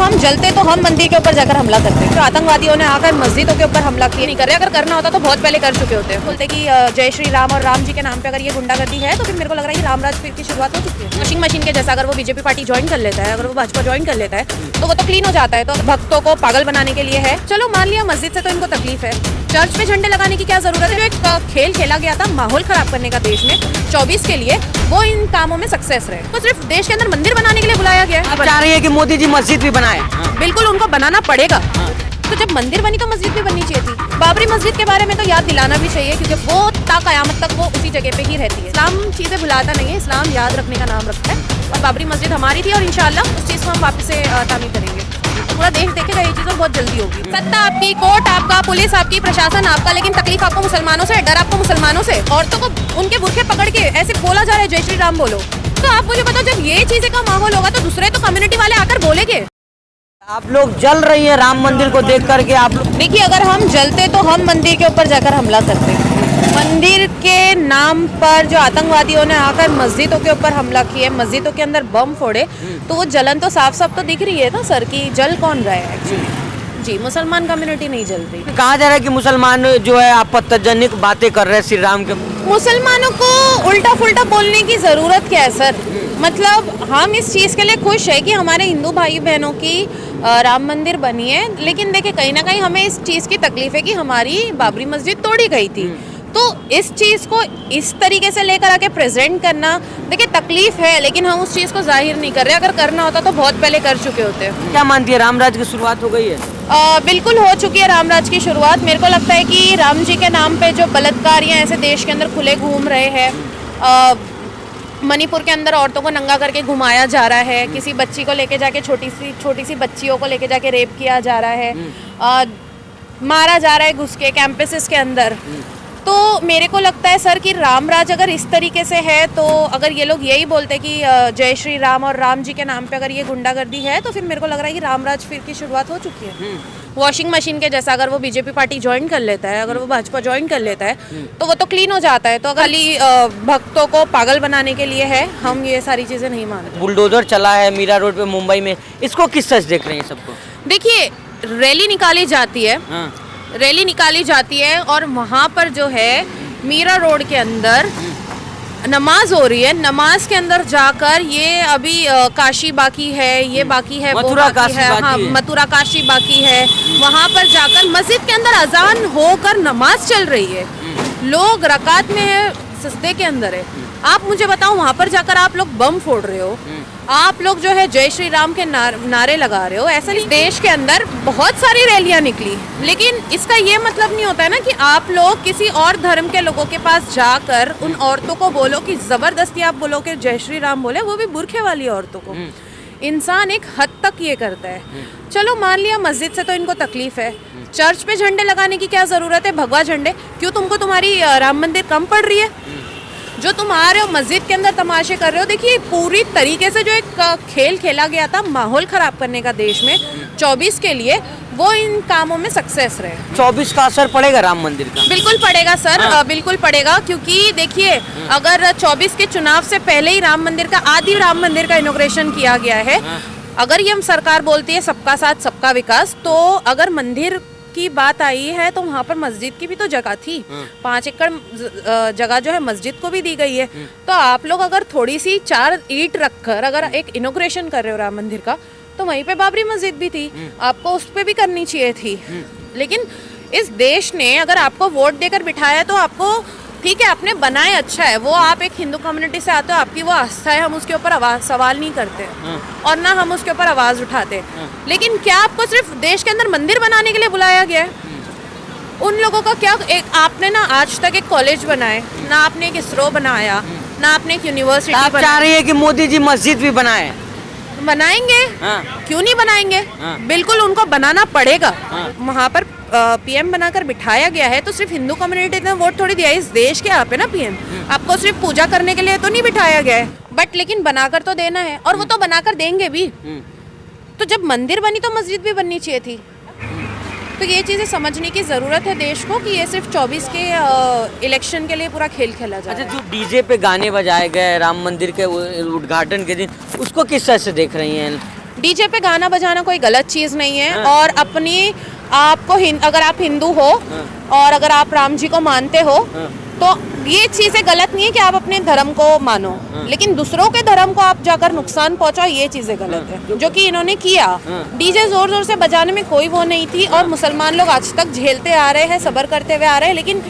हम जलते तो हम मंदिर के ऊपर जाकर हमला करते। तो आतंकवादियों ने आकर मस्जिदों के ऊपर हमला किया नहीं कर रहे, अगर करना होता तो बहुत पहले कर चुके होते। बोलते कि जय श्री राम और राम जी के नाम पे अगर ये गुंडागर्दी है तो फिर मेरे को लग रहा है कि रामराज फिर की शुरुआत हो चुकी है। वॉशिंग मशीन के जैसा अगर वो बीजेपी पार्टी ज्वाइन कर लेता है, अगर वो भाजपा ज्वाइन कर लेता है तो वो तो क्लीन हो जाता है। तो भक्तों को पागल बनाने के लिए है। चलो मान लिया मस्जिद से तो इनको तकलीफ है, चर्च पे झंडे लगाने की क्या जरूरत है? जो एक खेल खेला गया था माहौल खराब करने का देश में 24 के लिए, वो इन कामों में सक्सेस रहे। तो सिर्फ देश के अंदर मंदिर बनाने के लिए बुलाया गया है। आप चाह रही है कि मोदी जी मस्जिद भी बनाए? बिल्कुल, उनको बनाना पड़ेगा। तो जब मंदिर बनी तो मस्जिद भी बननी चाहिए थी। बाबरी मस्जिद के बारे में तो याद दिलाना भी चाहिए, क्योंकि वो ता कयामत तक वो उसी जगह पे ही रहती है। इस्लाम चीजें भुलाता नहीं है, इस्लाम याद रखने का नाम रखता है। और बाबरी मस्जिद हमारी थी और इंशाल्लाह उस चीज को हम वापस से तामीर करेंगे। पूरा देश देखेगा ये चीज़ें बहुत जल्दी होगी। सत्ता आपकी, कोर्ट आपका, पुलिस आपकी, प्रशासन आपका, लेकिन तकलीफ आपको मुसलमानों से, डर आपको मुसलमानों से। औरतों को उनके बुरखे पकड़ के ऐसे बोला जा रहा है जय श्री राम बोलो। तो आप मुझे बताओ, जब ये चीजें का माहौल होगा तो दूसरे तो कम्युनिटी वाले आकर बोलेंगे। आप लोग जल रही हैं राम मंदिर को देख करके। आप लोग देखिए, अगर हम जलते तो हम मंदिर के ऊपर जाकर हमला करते। मंदिर के नाम पर जो आतंकवादियों ने आकर मस्जिदों के ऊपर हमला किए, मस्जिदों के अंदर बम फोड़े, तो वो जलन तो साफ साफ तो दिख रही है ना सर, कि जल कौन रहा है एक्चुअली। जी, मुसलमान कम्युनिटी नहीं जल रही। कहा जा रहा है कि मुसलमान जो है आपत्तिजनक बातें कर रहे हैं श्री राम के। मुसलमानों को उल्टा फुल्टा बोलने की जरूरत क्या है सर? मतलब हम इस चीज़ के लिए खुश है कि हमारे हिंदू भाई बहनों की राम मंदिर बनी है, लेकिन देखिए कहीं ना कहीं हमें इस चीज़ की तकलीफ है कि हमारी बाबरी मस्जिद तोड़ी गई थी। तो इस चीज़ को इस तरीके से लेकर आके प्रेजेंट करना, देखिए तकलीफ है, लेकिन हम उस चीज़ को जाहिर नहीं कर रहे। अगर करना होता तो बहुत पहले कर चुके होते। क्या मानती है, रामराज की शुरुआत हो गई है? बिल्कुल हो चुकी है रामराज की शुरुआत। मेरे को लगता है कि राम जी के नाम पे जो बलात्कार या ऐसे देश के अंदर खुले घूम रहे हैं, मणिपुर के अंदर औरतों को नंगा करके घुमाया जा रहा है, किसी बच्ची को लेके जाके छोटी सी बच्चियों को लेके जाके रेप किया जा रहा है, मारा जा रहा है घुस के कैंपसेस के अंदर। तो मेरे को लगता है सर कि रामराज अगर इस तरीके से है, तो अगर ये लोग यही बोलते कि जय श्री राम और राम जी के नाम पे अगर ये गुंडागर्दी है, तो फिर मेरे को लग रहा है कि रामराज फिर की शुरुआत हो चुकी है। वॉशिंग मशीन के जैसा अगर वो बीजेपी पार्टी ज्वाइन कर लेता है, अगर वो भाजपा ज्वाइन कर लेता है तो वो तो क्लीन हो जाता है। तो खाली भक्तों को पागल बनाने के लिए है, हम ये सारी चीज़ें नहीं मानते। बुलडोजर चला है मीरा रोड पे मुंबई में, इसको किस तरह से देख रहे हैं सबको? देखिए, रैली निकाली जाती है, रैली निकाली जाती है और वहाँ पर जो है मीरा रोड के अंदर नमाज हो रही है। नमाज के अंदर जाकर ये अभी काशी बाकी है, ये बाकी है, मथुरा काशी है, हाँ, मथुरा काशी बाकी है। वहाँ पर जाकर मस्जिद के अंदर अजान होकर नमाज चल रही है, लोग रकात में है, सजदे के अंदर है। आप मुझे बताओ, वहाँ पर जाकर आप लोग बम फोड़ रहे हो, आप लोग जो है जय श्री राम के नारे लगा रहे हो। ऐसा नहीं, देश के अंदर बहुत सारी रैलियां निकली, लेकिन इसका ये मतलब नहीं होता है ना कि आप लोग किसी और धर्म के लोगों के पास जाकर उन औरतों को बोलो कि जबरदस्ती आप बोलो कि जय श्री राम बोले, वो भी बुरखे वाली औरतों को। इंसान एक हद तक ये करता है। चलो मान लिया मस्जिद से तो इनको तकलीफ है, चर्च पे झंडे लगाने की क्या जरूरत है? भगवा झंडे क्यों? तुमको तुम्हारी राम मंदिर कम पड़ रही है? जो तुम आ रहे हो मस्जिद के अंदर तमाशे कर रहे हो, देखिए पूरी तरीके से जो एक खेल खेला गया था माहौल खराब करने का देश में 24 के लिए, वो इन कामों में सक्सेस रहे। 24 का असर पड़ेगा राम मंदिर का? बिल्कुल पड़ेगा सर, बिल्कुल पड़ेगा। क्योंकि देखिए, अगर 24 के चुनाव से पहले ही राम मंदिर का, आदि राम मंदिर का इनॉग्रेशन किया गया है, अगर ये हम सरकार बोलती है सबका साथ सबका विकास, तो अगर मंदिर की बात आई है तो वहाँ पर मस्जिद की भी तो जगह थी। 5 एकड़ जगह जो है मस्जिद को भी दी गई है। तो आप लोग अगर थोड़ी सी 4 ईंट रखकर अगर एक इनॉग्रेशन कर रहे हो राम मंदिर का, तो वहीं पे बाबरी मस्जिद भी थी, आपको उस पे भी करनी चाहिए थी। लेकिन इस देश ने अगर आपको वोट देकर बिठाया तो आपको, ठीक है आपने बनाए, अच्छा है, वो आप एक हिंदू कम्युनिटी से आते हो, आपकी वो आस्था है, हम उसके ऊपर सवाल नहीं करते और ना हम उसके ऊपर आवाज़ उठाते। लेकिन क्या आपको सिर्फ देश के अंदर मंदिर बनाने के लिए बुलाया गया है? उन लोगों का क्या, एक आपने ना आज तक एक कॉलेज बनाए ना, आपने एक इसरो बनाया ना, आपने एक यूनिवर्सिटी। आप चाह रही है कि मोदी जी मस्जिद भी बनाए? बनाएंगे, क्यों नहीं बनाएंगे? बिल्कुल उनको बनाना पड़ेगा। वहाँ पर पीएम बनाकर बिठाया गया है, तो सिर्फ हिंदू कम्युनिटी ने वोट थोड़ी दिया है, इस देश के आप है ना पीएम, आपको सिर्फ पूजा करने के लिए तो नहीं बिठाया गया है, बट लेकिन बनाकर तो देना है, और वो तो बनाकर देंगे भी। तो जब मंदिर बनी तो मस्जिद भी बननी चाहिए थी। तो ये चीज़ें समझने की ज़रूरत है देश को कि ये सिर्फ 24 के इलेक्शन के लिए पूरा खेल खेला जाए। अच्छा, जो डीजे पे गाने बजाए गए राम मंदिर के उद्घाटन के दिन, उसको किस तरह से देख रही हैं? डीजे पे गाना बजाना कोई गलत चीज नहीं है। और अपनी आपको अगर आप हिंदू हो और अगर आप राम जी को मानते हो तो ये चीजें गलत नहीं है कि आप अपने धर्म को मानो, लेकिन दूसरों के धर्म को आप जाकर नुकसान पहुंचाओ, ये चीजें गलत है जो कि इन्होंने किया। डीजे जोर जोर से बजाने में कोई वो नहीं थी और मुसलमान लोग आज तक झेलते आ रहे हैं, सब्र करते हुए आ रहे हैं। लेकिन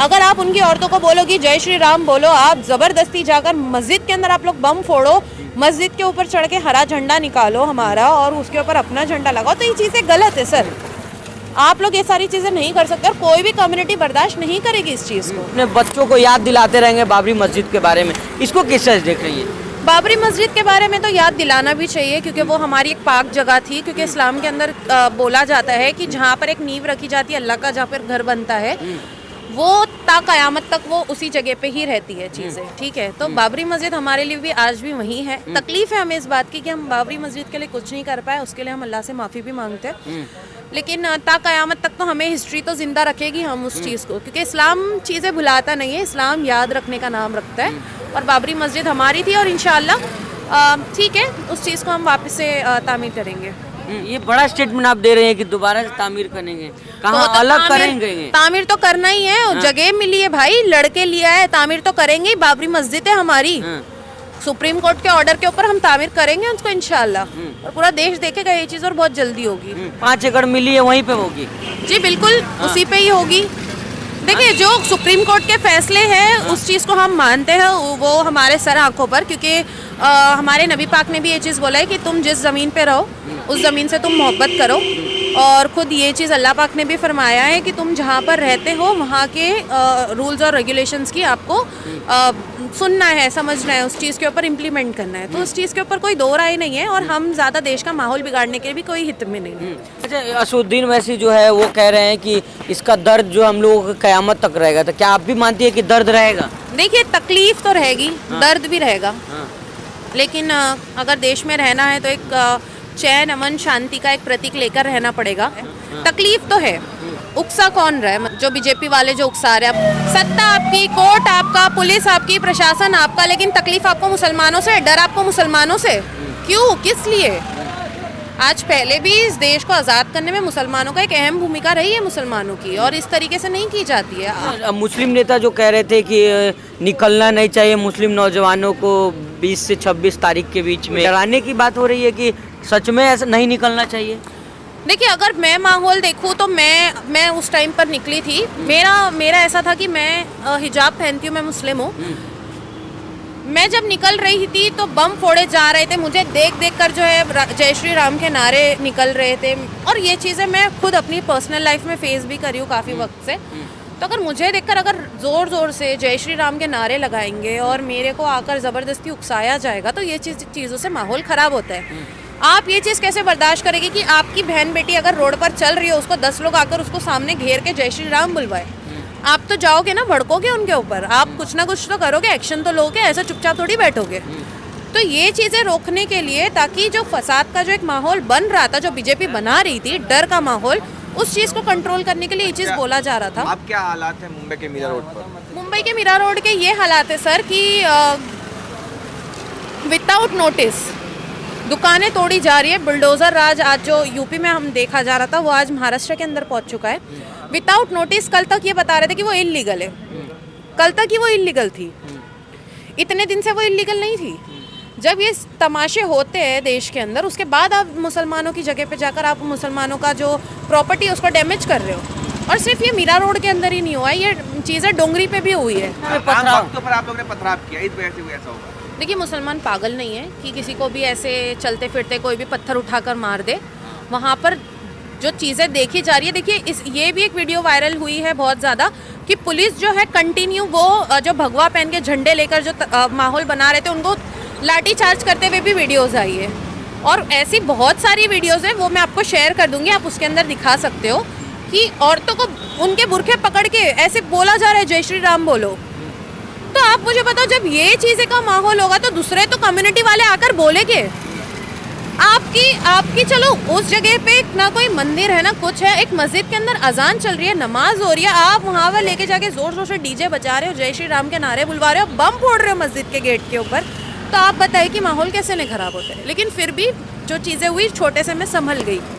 अगर आप उनकी औरतों को बोलोगी जय श्री राम बोलो, आप जबरदस्ती जाकर मस्जिद के अंदर आप लोग बम फोड़ो, मस्जिद के ऊपर चढ़ के हरा झंडा निकालो हमारा और उसके ऊपर अपना झंडा लगाओ, तो ये चीजें गलत है सर। आप लोग ये सारी चीजें नहीं कर सकते और कोई भी कम्युनिटी बर्दाश्त नहीं करेगी इस चीज को। अपने बच्चों को याद दिलाते रहेंगे बाबरी मस्जिद के बारे में, इसको किस तरह से देख रही है? बाबरी मस्जिद के बारे में तो याद दिलाना भी चाहिए क्योंकि वो हमारी एक पाक जगह थी। क्योंकि इस्लाम के अंदर बोला जाता है कि जहाँ पर एक नींव रखी जाती है अल्लाह का, जहाँ पर घर बनता है वो ता कयामत तक वो उसी जगह पे ही रहती है चीज़ें, ठीक है। तो बाबरी मस्जिद हमारे लिए भी आज भी वही है। तकलीफ है हमें इस बात की कि हम बाबरी मस्जिद के लिए कुछ नहीं कर पाए, उसके लिए हम अल्लाह से माफ़ी भी मांगते हैं। लेकिन ता कयामत तक तो हमें हिस्ट्री तो जिंदा रखेगी हम उस चीज़ को, क्योंकि इस्लाम चीज़ें भुलाता नहीं है, इस्लाम याद रखने का नाम रखता है। और बाबरी मस्जिद हमारी थी और इंशाअल्लाह ठीक है उस चीज़ को हम वापस से तामीर करेंगे। ये बड़ा स्टेटमेंट आप दे रहे हैं कि दोबारा से तामीर करेंगे, कहाँ तो अलग करेंगे? तामीर तो करना ही है, जगह मिली है भाई, लड़के लिया है, तामीर तो करेंगे ही। बाबरी मस्जिद है हमारी, सुप्रीम कोर्ट के ऑर्डर के ऊपर हम तामीर करेंगे उसको इंशाल्लाह, और पूरा देश देखेगा ये चीज़ और बहुत जल्दी होगी। 5 एकड़ मिली है वहीं पे होगी? जी बिल्कुल, उसी पे ही होगी। देखिए जो सुप्रीम कोर्ट के फैसले हैं उस चीज़ को हम मानते हैं, वो हमारे सर आंखों पर, क्योंकि हमारे नबी पाक ने भी ये चीज़ बोला है कि तुम जिस ज़मीन पे रहो उस ज़मीन से तुम मोहब्बत करो। और ख़ुद ये चीज़ अल्लाह पाक ने भी फरमाया है कि तुम जहाँ पर रहते हो वहाँ के रूल्स और रेगुलेशंस की आपको सुनना है, समझना है, उस चीज़ के ऊपर इम्प्लीमेंट करना है। तो उस चीज़ के ऊपर कोई दो राय नहीं है और हम ज़्यादा देश का माहौल बिगाड़ने के भी कोई हित में नहीं है। अच्छा, असुद्दीन वैसी जो है वो कह रहे हैं कि इसका दर्द जो हम लोगों को क़यामत तक रहेगा, तो क्या आप भी मानती है कि दर्द रहेगा? देखिए तकलीफ तो रहेगी, दर्द भी रहेगा, लेकिन अगर देश में रहना है तो एक चैन अमन शांति का एक प्रतीक लेकर रहना पड़ेगा। तकलीफ तो है, उकसा कौन रहा है? जो बीजेपी वाले जो उकसा रहे हैं। सत्ता आपकी, कोर्ट आपका, पुलिस आपकी, प्रशासन आपका, लेकिन तकलीफ आपको मुसलमानों से, डर आपको मुसलमानों से। क्यों, किस लिए? आज पहले भी इस देश को आज़ाद करने में मुसलमानों का एक अहम भूमिका रही है मुसलमानों की, और इस तरीके से नहीं की जाती है। मुस्लिम नेता जो कह रहे थे कि निकलना नहीं चाहिए मुस्लिम नौजवानों को 20 से 26 तारीख के बीच में, डराने की बात हो रही है कि सच में ऐसा नहीं निकलना चाहिए? देखिए अगर मैं माहौल देखूँ तो मैं उस टाइम पर निकली थी। मेरा ऐसा था कि मैं हिजाब पहनती हूँ, मैं मुस्लिम हूँ। मैं जब निकल रही थी तो बम फोड़े जा रहे थे, मुझे देख कर जो है जय श्री राम के नारे निकल रहे थे, और ये चीज़ें मैं खुद अपनी पर्सनल लाइफ में फेस भी करी हूँ काफ़ी वक्त से। तो अगर मुझे देखकर अगर ज़ोर से जय श्री राम के नारे लगाएंगे और मेरे को आकर ज़बरदस्ती उकसाया जाएगा तो ये चीज़ों से माहौल ख़राब होता है। आप ये चीज़ कैसे बर्दाश्त करेंगे कि आपकी बहन बेटी अगर रोड पर चल रही है उसको 10 लोग आकर उसको सामने घेर के जय श्री राम बुलवाए? आप तो जाओगे ना, भड़कोगे उनके ऊपर, आप कुछ ना कुछ तो करोगे, एक्शन तो लोगे, ऐसा चुपचाप थोड़ी बैठोगे। तो ये चीज़ें रोकने के लिए, ताकि जो फसाद का जो एक माहौल बन रहा था, जो बीजेपी बना रही थी, डर का माहौल, उस चीज़ को कंट्रोल करने के लिए ये चीज़ बोला जा रहा था। अब क्या हालात है मुंबई के मीरा रोड पर? मुंबई के मीरा रोड के ये हालात है सर कि विदाउट नोटिस दुकानें तोड़ी जा रही है। बुलडोज़र राज आज जो यूपी में हम देखा जा रहा था वो आज महाराष्ट्र के अंदर पहुंच चुका है विदाउट नोटिस। कल तक ये बता रहे थे कि वो इल्लीगल है, कल तक ही वो इल्लीगल थी, इतने दिन से वो इल्लीगल नहीं थी। जब ये तमाशे होते हैं देश के अंदर, उसके बाद आप मुसलमानों की जगह पे जाकर आप मुसलमानों का जो प्रॉपर्टी है उसको डैमेज कर रहे हो। और सिर्फ ये मीरा रोड के अंदर ही नहीं हुआ है, ये चीज़ें डोंगरी पे भी हुई है। वक्तों पर आप लोगों ने पथराव किया, इस वजह से हुआ ऐसा होगा? देखिए मुसलमान पागल नहीं है कि किसी को भी ऐसे चलते फिरते कोई भी पत्थर उठाकर मार दे। वहाँ पर जो चीज़ें देखी जा रही है, देखिए ये भी एक वीडियो वायरल हुई है बहुत ज़्यादा कि पुलिस जो है कंटिन्यू वो जो भगवा पहन के झंडे लेकर जो माहौल बना रहे थे उनको लाठी चार्ज करते हुए भी वीडियोज़ आई है। और ऐसी बहुत सारी वीडियोज़ हैं, वो मैं आपको शेयर कर दूँगी, आप उसके अंदर दिखा सकते हो कि औरतों को उनके बुरखे पकड़ के ऐसे बोला जा रहा है जय श्री राम बोलो। तो आप मुझे बताओ, जब ये चीज़ें का माहौल होगा तो दूसरे तो कम्युनिटी वाले आकर बोलेंगे। आपकी चलो उस जगह पे ना कोई मंदिर है ना कुछ है, एक मस्जिद के अंदर अजान चल रही है, नमाज हो रही है, आप वहाँ पर लेके जाके जोर जोर से डीजे बजा रहे हो, जय श्री राम के नारे बुलवा रहे हो, बम फोड़ रहे हो मस्जिद के गेट के ऊपर। तो आप बताइए कि माहौल कैसे नहीं खराब होते। लेकिन फिर भी जो चीज़ें हुई छोटे से मैं संभल गई।